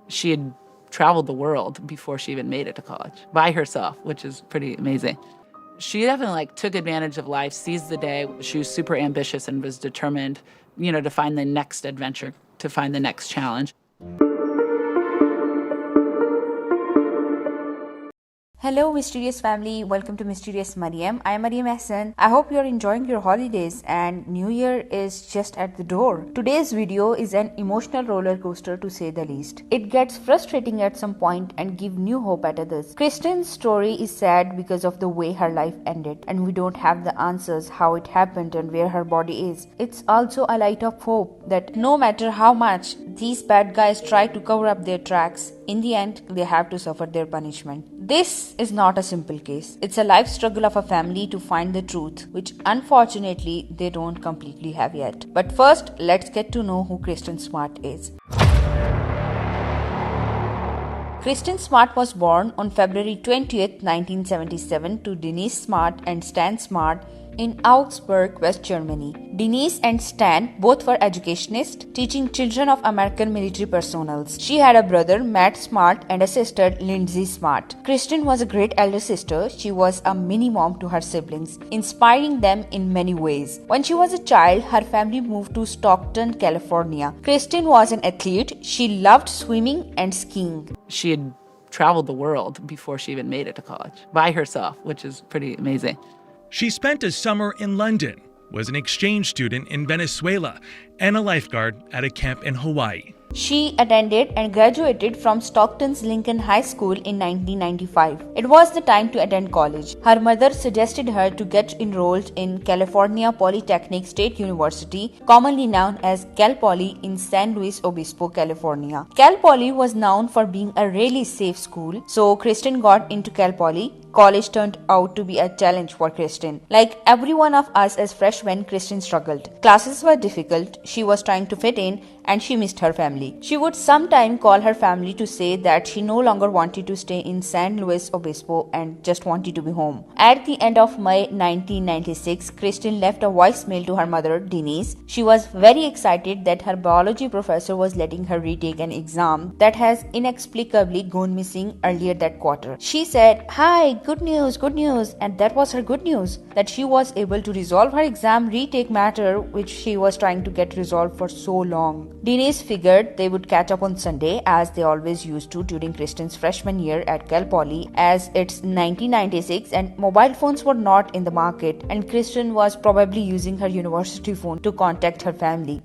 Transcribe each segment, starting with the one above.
She had traveled the world before she even made it to college by herself, which is pretty amazing. She definitely took advantage of life, seized the day. She was super ambitious and was determined, to find the next adventure, to find the next challenge. Hello Mysterious family, welcome to Mysterious Mariam. I am Mariam Ahsan. I hope you are enjoying your holidays and New Year is just at the door. Today's video is an emotional roller coaster to say the least. It gets frustrating at some point and give new hope at others. Kristin's story is sad because of the way her life ended and we don't have the answers how it happened and where her body is. It's also a light of hope that no matter how much these bad guys try to cover up their tracks, in the end, they have to suffer their punishment. This is not a simple case. It's a life struggle of a family to find the truth, which unfortunately they don't completely have yet. But first, let's get to know who Kristin Smart is. Kristin Smart was born on February 20th, 1977 to Denise Smart and Stan Smart in Augsburg, West Germany. Denise and Stan both were educationists, teaching children of American military personnel. She had a brother, Matt Smart, and a sister, Lindsey Smart. Kristin was a great elder sister. She was a mini-mom to her siblings, inspiring them in many ways. When she was a child, her family moved to Stockton, California. Kristin was an athlete. She loved swimming and skiing. She had traveled the world before she even made it to college by herself, which is pretty amazing. She spent a summer in London, was an exchange student in Venezuela, and a lifeguard at a camp in Hawaii. She attended and graduated from Stockton's Lincoln High School in 1995. It was the time to attend college. Her mother suggested her to get enrolled in California Polytechnic State University, commonly known as Cal Poly, in San Luis Obispo, California. Cal Poly was known for being a really safe school, so Kristin got into Cal Poly. College turned out to be a challenge for Kristin. Like every one of us as freshmen, Kristin struggled. Classes were difficult, she was trying to fit in, and she missed her family. She would sometime call her family to say that she no longer wanted to stay in San Luis Obispo and just wanted to be home. At the end of May 1996, Kristin left a voicemail to her mother, Denise. She was very excited that her biology professor was letting her retake an exam that has inexplicably gone missing earlier that quarter. She said, "Hi, good news, and that was her good news, that she was able to resolve her exam retake matter which she was trying to get resolved for so long. Denise figured they would catch up on Sunday as they always used to during Kristin's freshman year at Cal Poly, as it's 1996 and mobile phones were not in the market and Kristin was probably using her university phone to contact her family.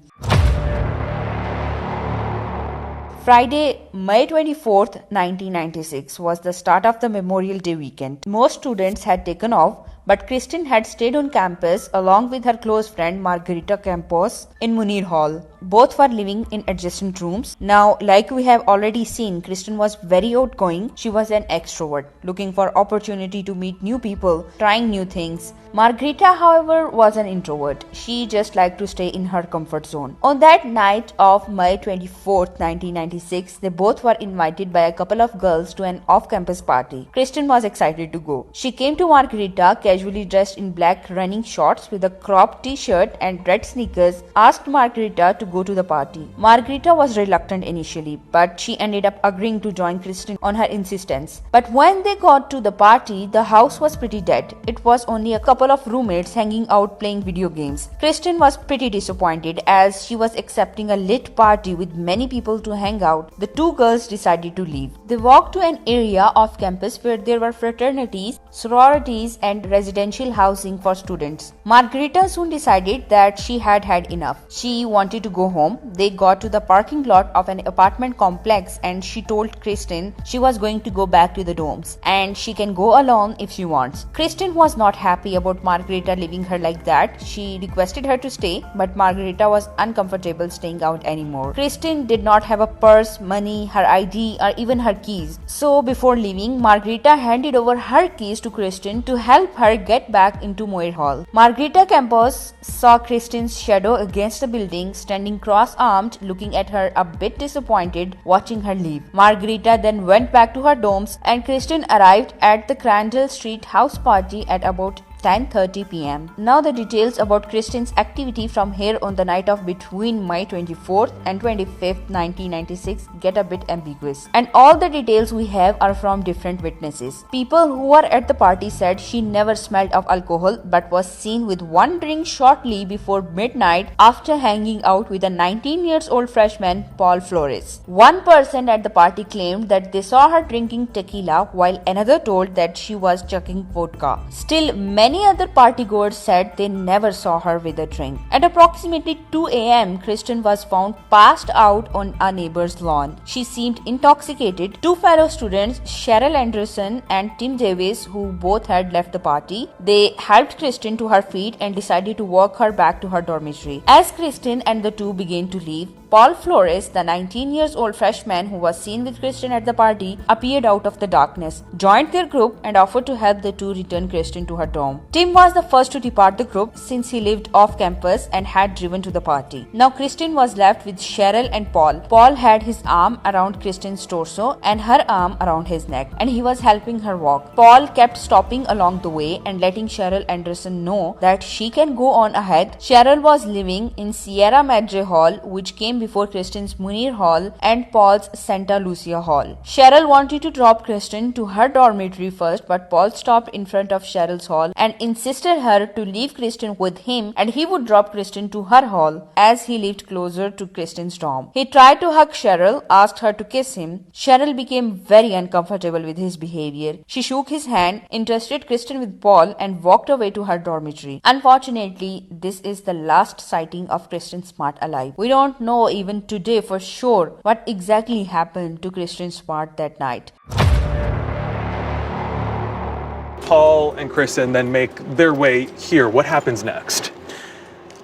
Friday, May 24th, 1996 was the start of the Memorial Day weekend. Most students had taken off, but Kristin had stayed on campus along with her close friend Margarita Campos in Munir Hall. Both were living in adjacent rooms. Now, like we have already seen, Kristin was very outgoing. She was an extrovert, looking for opportunity to meet new people, trying new things. Margarita, however, was an introvert. She just liked to stay in her comfort zone. On that night of May 24th, 1996, they both were invited by a couple of girls to an off-campus party. Kristin was excited to go. She came to Margarita casually dressed in black running shorts with a cropped t-shirt and red sneakers, asked Margarita to go to the party. Margarita was reluctant initially, but she ended up agreeing to join Kristin on her insistence. But when they got to the party, the house was pretty dead. It was only a couple of roommates hanging out playing video games. Kristin was pretty disappointed as she was accepting a lit party with many people to hang out. The two girls decided to leave. They walked to an area off campus where there were fraternities, sororities, and residential housing for students. Margarita soon decided that she had had enough. She wanted to go home. They got to the parking lot of an apartment complex and she told Kristin she was going to go back to the dorms and she can go alone if she wants. Kristin was not happy about Margarita leaving her like that. She requested her to stay, but Margarita was uncomfortable staying out anymore. Kristin did not have a purse, money, her ID, or even her keys. So before leaving, Margarita handed over her keys to Kristin to help her get back into Moir Hall. Margarita Campos saw Kristin's shadow against the building, standing cross-armed, looking at her a bit disappointed, watching her leave. Margarita then went back to her dorms and Kristin arrived at the Crandall Street house party at about 10:30 p.m. Now the details about Kristin's activity from here on the night of between May 24th and 25th, 1996 get a bit ambiguous. And all the details we have are from different witnesses. People who were at the party said she never smelled of alcohol but was seen with one drink shortly before midnight after hanging out with a 19-year-old freshman, Paul Flores. One person at the party claimed that they saw her drinking tequila while another told that she was chugging vodka. Still, many other partygoers said they never saw her with a drink. At approximately 2 a.m., Kristin was found passed out on a neighbor's lawn. She seemed intoxicated. Two fellow students, Cheryl Anderson and Tim Davis, who both had left the party, they helped Kristin to her feet and decided to walk her back to her dormitory. As Kristin and the two began to leave, Paul Flores, the 19-year-old freshman who was seen with Kristin at the party, appeared out of the darkness, joined their group and offered to help the two return Kristin to her dorm. Tim was the first to depart the group since he lived off campus and had driven to the party. Now Kristin was left with Cheryl and Paul. Paul had his arm around Kristin's torso and her arm around his neck, and he was helping her walk. Paul kept stopping along the way and letting Cheryl Anderson know that she can go on ahead. Cheryl was living in Sierra Madre Hall, which came before Kristin's Munir Hall and Paul's Santa Lucia Hall. Cheryl wanted to drop Kristin to her dormitory first, but Paul stopped in front of Cheryl's hall and insisted her to leave Kristin with him, and he would drop Kristin to her hall as he lived closer to Kristin's dorm. He tried to hug Cheryl, asked her to kiss him. Cheryl became very uncomfortable with his behavior. She shook his hand, entrusted Kristin with Paul, and walked away to her dormitory. Unfortunately, this is the last sighting of Kristin Smart alive. We don't know even today for sure what exactly happened to Kristin Smart that night. Paul and Kristin then make their way here. What happens next?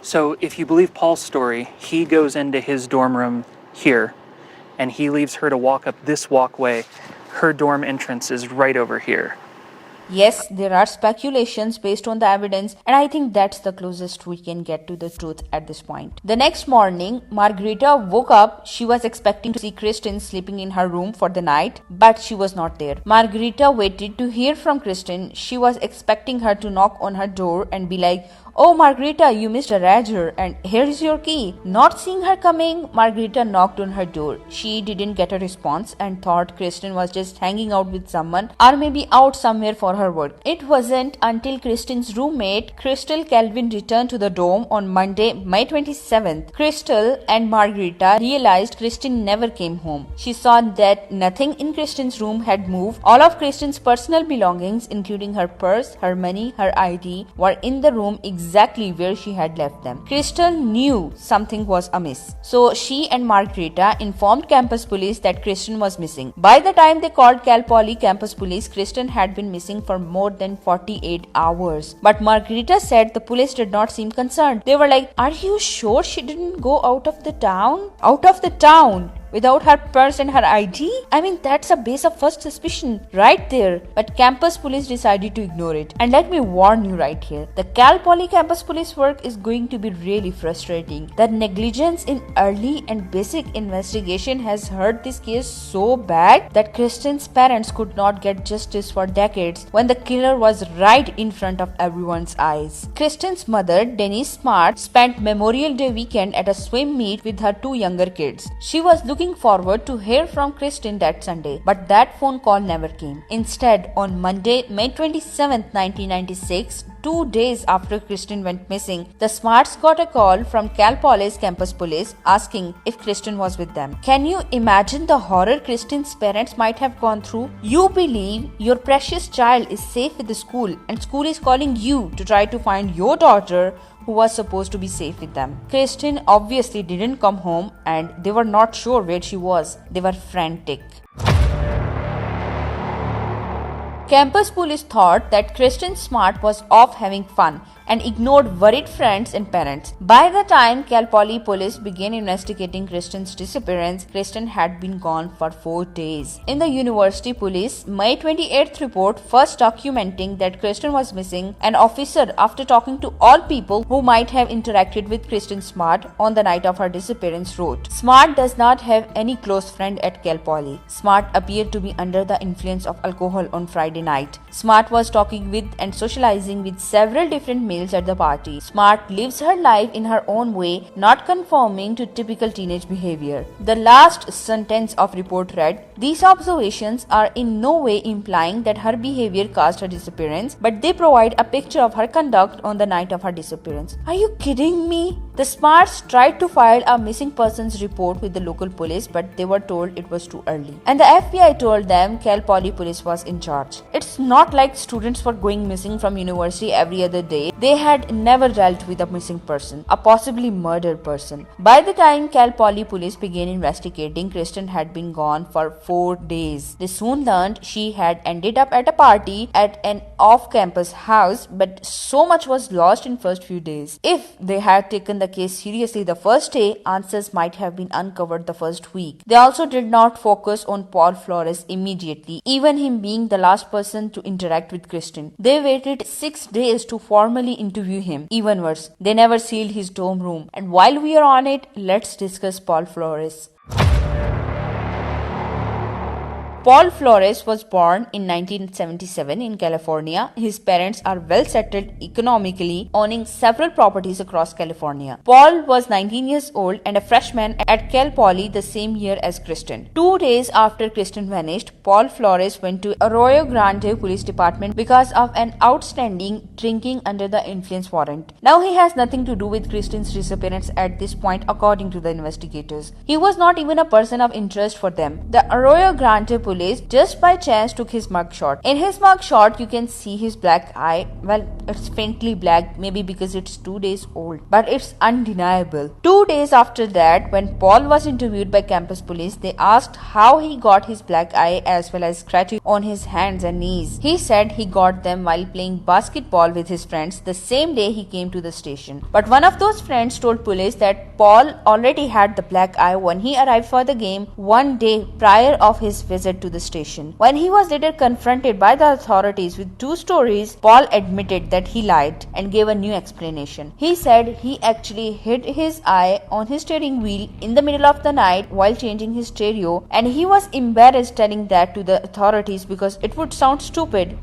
So if you believe Paul's story, he goes into his dorm room here and he leaves her to walk up this walkway. Her dorm entrance is right over here. Yes, there are speculations based on the evidence, and I think that's the closest we can get to the truth at this point. The next morning, Margarita woke up. She was expecting to see Kristin sleeping in her room for the night, but she was not there. Margarita waited to hear from Kristin. She was expecting her to knock on her door and be like, "Oh, Margarita, you missed a Roger, and here is your key." Not seeing her coming, Margarita knocked on her door. She didn't get a response and thought Kristin was just hanging out with someone or maybe out somewhere for her work. It wasn't until Kristin's roommate, Crystal Calvin, returned to the dorm on Monday, May 27th. Crystal and Margarita realized Kristin never came home. She saw that nothing in Kristin's room had moved. All of Kristin's personal belongings, including her purse, her money, her ID, were in the room exactly where she had left them. Crystal knew something was amiss, so she and Margarita informed campus police that Kristin was missing. By the time they called Cal Poly campus police, Kristin had been missing for more than 48 hours. But Margarita said the police did not seem concerned. They were like, "Are you sure she didn't go out of the town? Out of the town? Without her purse and her ID? I mean, that's a base of first suspicion right there." But campus police decided to ignore it. And let me warn you right here, the Cal Poly campus police work is going to be really frustrating. The negligence in early and basic investigation has hurt this case so bad that Kristin's parents could not get justice for decades when the killer was right in front of everyone's eyes. Kristin's mother, Denise Smart, spent Memorial Day weekend at a swim meet with her two younger kids. She was looking forward to hear from Kristin that Sunday, but that phone call never came. Instead, on Monday, May 27th, 1996, 2 days after Kristin went missing, the Smarts got a call from Cal Poly's campus police asking if Kristin was with them. Can you imagine the horror Kristin's parents might have gone through? You believe your precious child is safe with the school, and school is calling you to try to find your daughter who was supposed to be safe with them. Kristin obviously didn't come home and they were not sure where she was. They were frantic. Campus police thought that Kristin Smart was off having fun and ignored worried friends and parents. By the time Cal Poly police began investigating Kristin's disappearance, Kristin had been gone for 4 days. In the university police May 28th report first documenting that Kristin was missing, an officer, after talking to all people who might have interacted with Kristin Smart on the night of her disappearance, wrote, "Smart does not have any close friend at Cal Poly. Smart appeared to be under the influence of alcohol on Friday Friday night. Smart was talking with and socializing with several different males at the party. Smart lives her life in her own way, not conforming to typical teenage behavior. The last sentence of report read, "These observations are in no way implying that her behavior caused her disappearance, but they provide a picture of her conduct on the night of her disappearance." Are you kidding me? The Smarts tried to file a missing persons report with the local police, but they were told it was too early. And the FBI told them Cal Poly police was in charge. It's not like students were going missing from university every other day. They had never dealt with a missing person, a possibly murdered person. By the time Cal Poly police began investigating, Kristin had been gone for 4 days. They soon learned she had ended up at a party at an off-campus house, but so much was lost in first few days. If they had taken the case seriously the first day, answers might have been uncovered the first week. They also did not focus on Paul Flores immediately, even him being the last person to interact with Kristin. They waited 6 days to formally interview him. Even worse, they never sealed his dorm room. And while we are on it, let's discuss Paul Flores. Paul Flores was born in 1977 in California. His parents are well settled economically, owning several properties across California. Paul was 19 years old and a freshman at Cal Poly the same year as Kristin. 2 days after Kristin vanished, Paul Flores went to Arroyo Grande Police Department because of an outstanding drinking under the influence warrant. Now he has nothing to do with Kristin's disappearance at this point, according to the investigators. He was not even a person of interest for them. The Arroyo Grande Police just by chance took his mugshot. In his mugshot, you can see his black eye. Well, it's faintly black, maybe because it's 2 days old, but it's undeniable. 2 days after that, when Paul was interviewed by campus police, they asked how he got his black eye as well as scratches on his hands and knees. He said he got them while playing basketball with his friends the same day he came to the station. But one of those friends told police that Paul already had the black eye when he arrived for the game 1 day prior of his visit to the station. When he was later confronted by the authorities with 2 stories, Paul admitted that he lied and gave a new explanation. He said he actually hid his eye on his steering wheel in the middle of the night while changing his stereo, and he was embarrassed telling that to the authorities because it would sound stupid.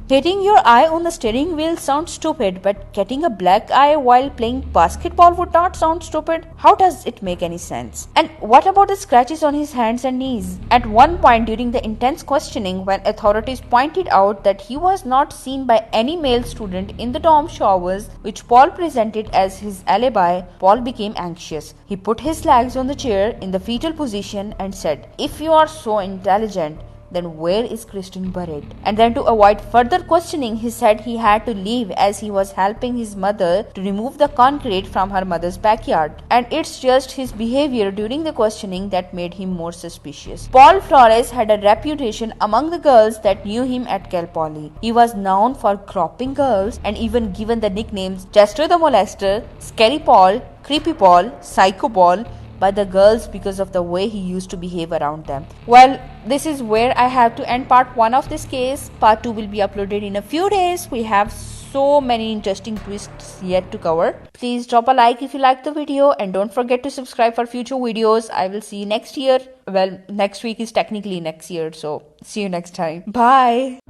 Hitting your eye on the steering wheel sounds stupid, but getting a black eye while playing basketball would not sound stupid? How does it make any sense? And what about the scratches on his hands and knees? At one point during the intense questioning, when authorities pointed out that he was not seen by any male student in the dorm showers, which Paul presented as his alibi, Paul became anxious. He put his legs on the chair in the fetal position and said, "If you are so intelligent, then where is Kristin buried?" And then to avoid further questioning, he said he had to leave as he was helping his mother to remove the concrete from her mother's backyard. And it's just his behavior during the questioning that made him more suspicious. Paul Flores had a reputation among the girls that knew him at Cal Poly. He was known for cropping girls and even given the nicknames Chester the Molester, Scary Paul, Creepy Paul, Psycho Paul by the girls because of the way he used to behave around them. Well, this is where I have to end part 1 of this case. Part 2 will be uploaded in a few days. We have so many interesting twists yet to cover. Please drop a like if you liked the video and don't forget to subscribe for future videos. I will see you next year. Well, next week is technically next year, so see you next time. Bye.